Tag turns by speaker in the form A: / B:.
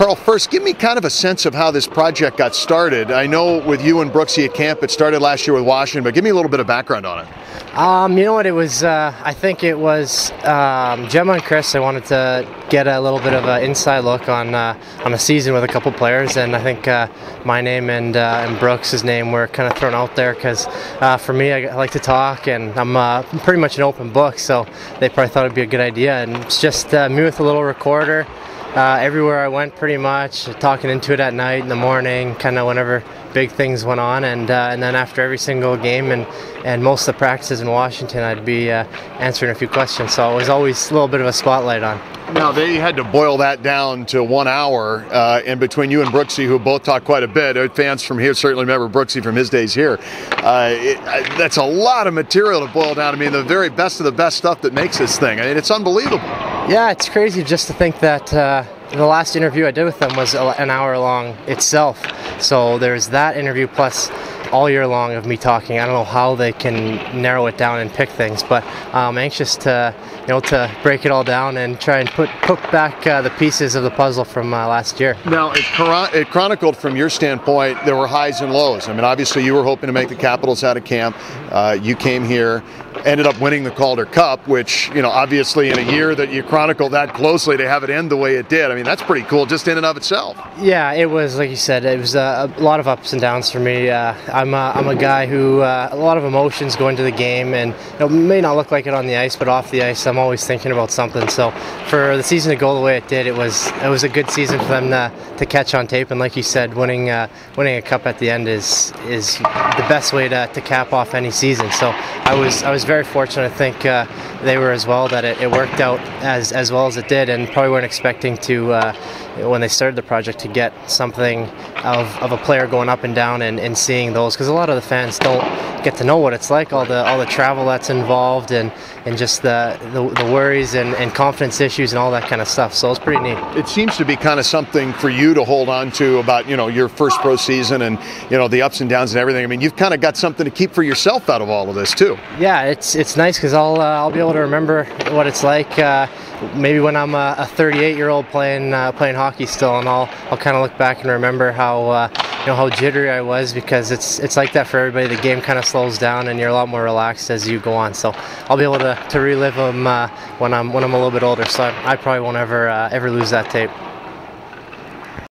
A: Karl, first, give me kind of a sense of how this project got started. I know with you and Brooksy at camp, it started last year with Washington, but give me a little bit of background on it.
B: You know what, it was, I think it was Gemma and Chris. I wanted to get a little bit of an inside look on a season with a couple players, and I think my name and Brooks' name were kind of thrown out there because for me, I like to talk, and I'm pretty much an open book, so they probably thought it'd be a good idea. And it's just me with a little recorder. Everywhere I went, pretty much talking into it at night, in the morning, kind of whenever big things went on, and then after every single game and most of the practices in Washington, I'd be answering a few questions. So it was always a little bit of a spotlight on.
A: Now, they had to boil that down to 1 hour, and between you and Brooksy, who both talk quite a bit, fans from here certainly remember Brooksy from his days here. That's a lot of material to boil down. I mean, the very best of the best stuff that makes this thing. I mean, it's unbelievable.
B: Yeah, it's crazy just to think that the last interview I did with them was an hour long itself. So there's that interview plus all year long of me talking. I don't know how they can narrow it down and pick things, but I'm anxious to to break it all down and try and put back the pieces of the puzzle from last year.
A: Now, it chronicled from your standpoint, there were highs and lows. I mean, obviously you were hoping to make the Capitals out of camp. You came here, ended up winning the Calder Cup, which, obviously in a year that you chronicle that closely, to have it end the way it did, I mean, that's pretty cool just in and of itself.
B: Yeah, it was, like you said, it was a lot of ups and downs for me. I'm a guy who, a lot of emotions go into the game, and it may not look like it on the ice, but off the ice, I'm always thinking about something. So for the season to go the way it did, it was a good season for them to catch on tape. And like you said, winning a cup at the end is the best way to cap off any season. So I was very fortunate. I think they were as well, that it worked out as well as it did, and probably weren't expecting to when they started the project to get something of a player going up and down and seeing those, because a lot of the fans don't get to know what it's like, all the travel that's involved, and just the worries and confidence issues and all that kind of stuff. So it's pretty neat.
A: It seems to be kind of something for you to hold on to about your first pro season and the ups and downs and everything. I mean, you've kind of got something to keep for yourself out of all of this too.
B: Yeah, it's nice because I'll be able to remember what it's like. Maybe when I'm a 38-year-old playing hockey still, and I'll kind of look back and remember how jittery I was, because it's like that for everybody. The game kind of slows down and you're a lot more relaxed as you go on. So I'll be able to relive them when I'm a little bit older. So I probably won't ever lose that tape.